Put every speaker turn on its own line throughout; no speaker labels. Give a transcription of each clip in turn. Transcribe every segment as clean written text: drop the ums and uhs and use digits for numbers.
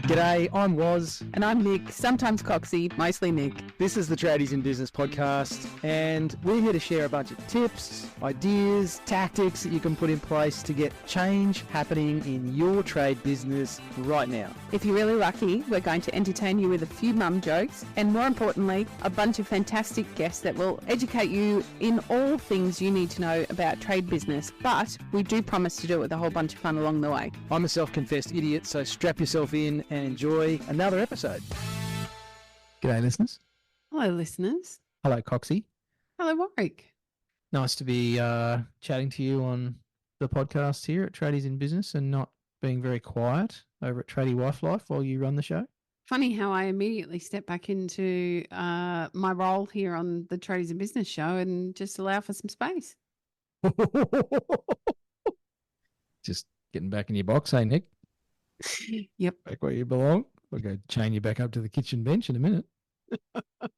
G'day, I'm Woz.
And I'm Nick, sometimes Coxie, mostly Nick.
This is the Tradies in Business podcast, and we're here to share a bunch of tips, ideas, tactics that you can put in place to get change happening in your trade business right now.
If you're really lucky, we're going to entertain you with a few mum jokes and, more importantly, a bunch of fantastic guests that will educate you in all things you need to know about trade business. But we do promise to do it with a whole bunch of fun along the way.
I'm a self-confessed idiot, so strap yourself in and enjoy another episode. G'day, listeners.
Hello, listeners.
Hello, Coxie.
Hello, Warwick.
Nice to be chatting to you on the podcast here at Tradies in Business and not being very quiet over at Tradie Wife Life while you run the show.
Funny how I immediately step back into my role here on the Tradies in Business show and just allow for some space.
Just getting back in your box, hey, Nick?
Yep.
Back where you belong. We'll go chain you back up to the kitchen bench in a minute.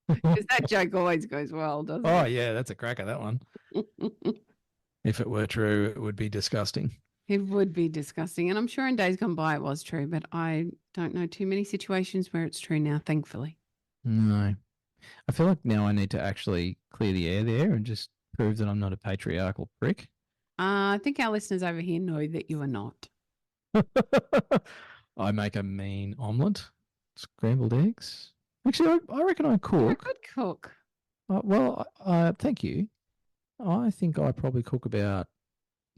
Because that joke always goes well, doesn't it?
Oh, yeah, that's a cracker, that one. If it were true, it would be disgusting.
It would be disgusting. And I'm sure in days gone by it was true, but I don't know too many situations where it's true now, thankfully.
No. I feel like now I need to actually clear the air there and just prove that I'm not a patriarchal prick.
I think our listeners over here know that you are not.
I make a mean omelette, scrambled eggs. Actually, I reckon I cook.
You're a good cook.
Thank you. I think I probably cook about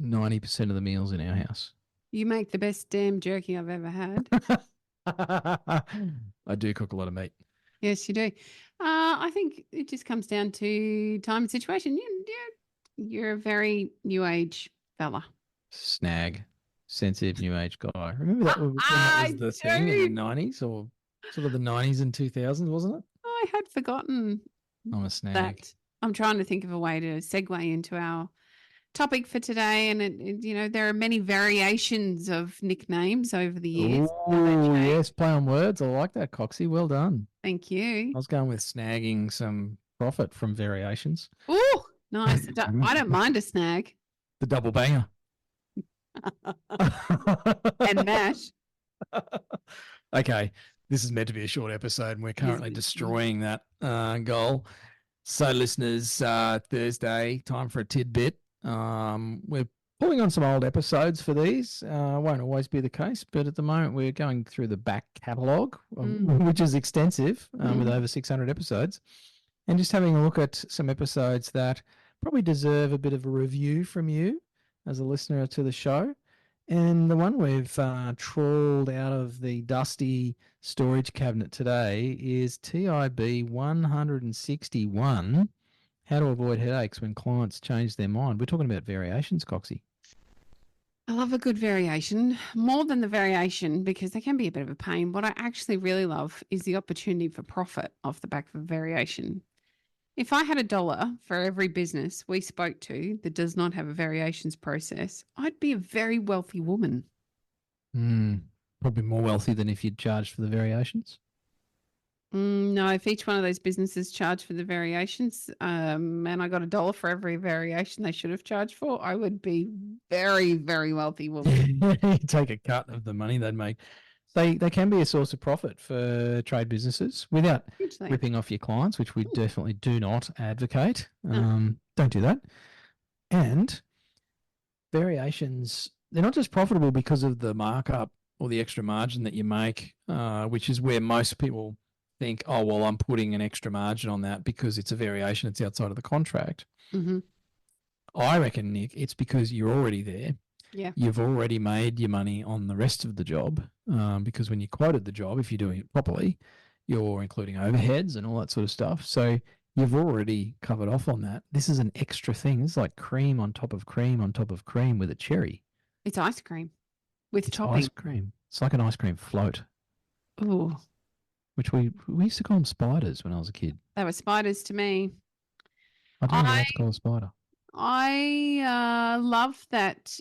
90% of the meals in our house.
You make the best damn jerky I've ever had.
I do cook a lot of meat.
Yes, you do. I think it just comes down to time and situation. You're a very new age fella.
Snag. Sensitive new age guy. Remember that, when that was the thing in the 90s or sort of the 90s and 2000s, wasn't it?
I had forgotten
I'm a snag.
that. I'm trying to think of a way to segue into our topic for today. And, there are many variations of nicknames over the years.
Oh, yes. Play on words. I like that, Coxie. Well done.
Thank you.
I was going with snagging some profit from variations.
Oh, nice. I don't mind a snag.
The double banger.
And mash.
Okay, this is meant to be a short episode and we're currently destroying that goal. So listeners, Thursday, time for a tidbit. We're pulling on some old episodes for these. Won't always be the case, but at the moment we're going through the back catalogue, which is extensive with over 600 episodes, and just having a look at some episodes that probably deserve a bit of a review from you as a listener to the show. And the one we've trawled out of the dusty storage cabinet today is TIB627, How to Avoid Headaches When Clients Change Their Mind. We're talking about variations, Coxie.
I love a good variation, more than the variation, because they can be a bit of a pain. What I actually really love is the opportunity for profit off the back of a variation. If I had $1 for every business we spoke to that does not have a variations process, I'd be a very wealthy woman.
Probably more wealthy than if you'd charged for the variations.
No, if each one of those businesses charged for the variations and I got $1 for every variation they should have charged for, I would be very, very wealthy woman.
You take a cut of the money they'd make. They can be a source of profit for trade businesses without ripping off your clients, which we definitely do not advocate. Don't do that. And variations, they're not just profitable because of the markup or the extra margin that you make, which is where most people think, oh, well, I'm putting an extra margin on that because it's a variation, it's outside of the contract.
Mm-hmm.
I reckon, Nick, it's because you're already there.
Yeah.
You've already made your money on the rest of the job because when you quoted the job, if you're doing it properly, you're including overheads and all that sort of stuff. So you've already covered off on that. This is an extra thing. It's like cream on top of cream on top of cream with a cherry.
It's ice cream with topping.
Ice cream. It's like an ice cream float.
Oh.
Which we used to call them spiders when I was a kid.
They were spiders to me.
I don't know what to call a spider.
I love that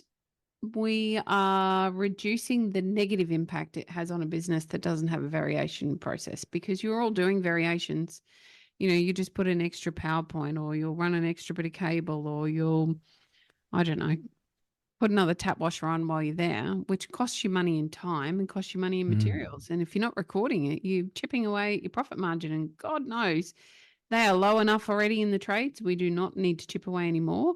we are reducing the negative impact it has on a business that doesn't have a variation process, because you're all doing variations. You just put an extra PowerPoint, or you'll run an extra bit of cable, or you'll, I don't know, put another tap washer on while you're there, which costs you money in time and costs you money in materials. And if you're not recording it, you're chipping away at your profit margin. And God knows they are low enough already in the trades. We do not need to chip away anymore.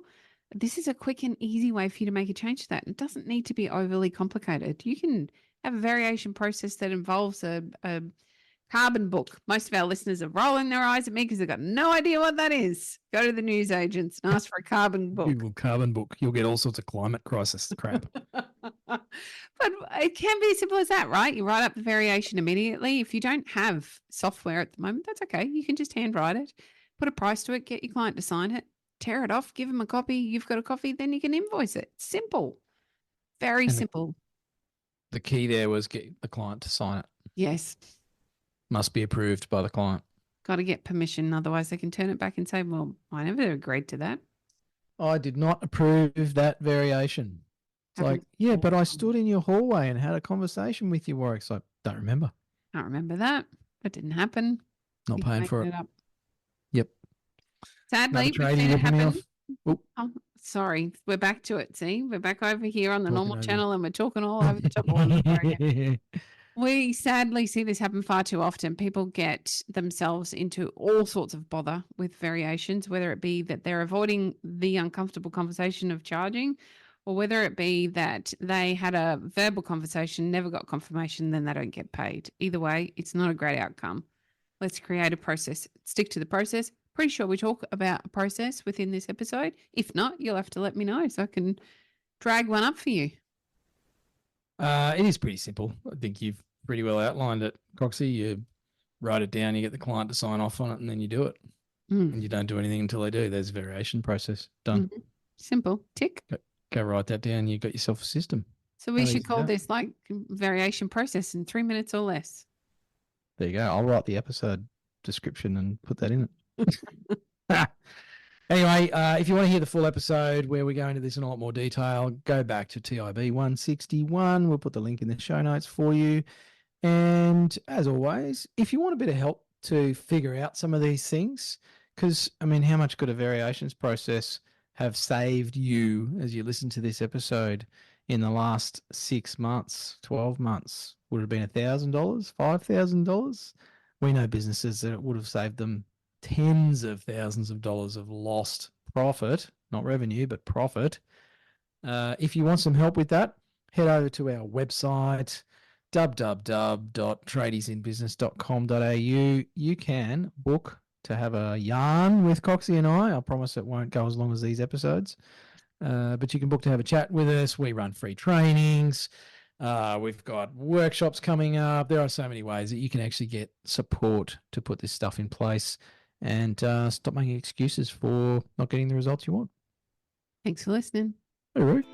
This is a quick and easy way for you to make a change to that. It doesn't need to be overly complicated. You can have a variation process that involves a carbon book. Most of our listeners are rolling their eyes at me because they've got no idea what that is. Go to the news agents and ask for a carbon book.
Google carbon book. You'll get all sorts of climate crisis crap.
But it can be as simple as that, right? You write up the variation immediately. If you don't have software at the moment, that's okay. You can just handwrite it, put a price to it, get your client to sign it, tear it off, give them a copy. You've got a copy, then you can invoice it. Simple. Very simple.
The key there was get the client to sign it.
Yes.
Must be approved by the client.
Got to get permission. Otherwise, they can turn it back and say, well, I never agreed to that.
I did not approve that variation. It's like, yeah, but I stood in your hallway and had a conversation with you, Warwick. So I don't remember.
Can't remember that. That didn't happen.
Not paying for it.
Up.
Yep.
Sadly, we've seen it happen. Oh, sorry. We're back to it. See, we're back over here on the normal channel and we're talking all over the top of one another. We sadly see this happen far too often. People get themselves into all sorts of bother with variations, whether it be that they're avoiding the uncomfortable conversation of charging, or whether it be that they had a verbal conversation, never got confirmation, then they don't get paid. Either way, it's not a great outcome. Let's create a process. Stick to the process. Pretty sure we talk about a process within this episode. If not, you'll have to let me know so I can drag one up for you.
It is pretty simple. I think you've pretty well outlined it, Coxie. You write it down, you get the client to sign off on it, and then you do it. And you don't do anything until they do. There's a variation process. Done.
Simple. Tick.
Go write that down. You got yourself a system.
So we should call this like variation process in 3 minutes or less.
There you go. I'll write the episode description and put that in it. Anyway, if you want to hear the full episode where we go into this in a lot more detail, go back to TIB627. We'll put the link in the show notes for you. And as always, if you want a bit of help to figure out some of these things, because, I mean, how much could a variations process have saved you as you listen to this episode in the last 6 months, 12 months? Would it have been $1,000, $5,000? We know businesses that it would have saved them tens of thousands of dollars of lost profit, not revenue, but profit. If you want some help with that, head over to our website, www.tradiesinbusiness.com.au. You can book to have a yarn with Coxie and I promise it won't go as long as these episodes. But you can book to have a chat with us. We run free trainings. We've got workshops coming up. There are so many ways that you can actually get support to put this stuff in place and stop making excuses for not getting the results you want.
Thanks for listening.
All right.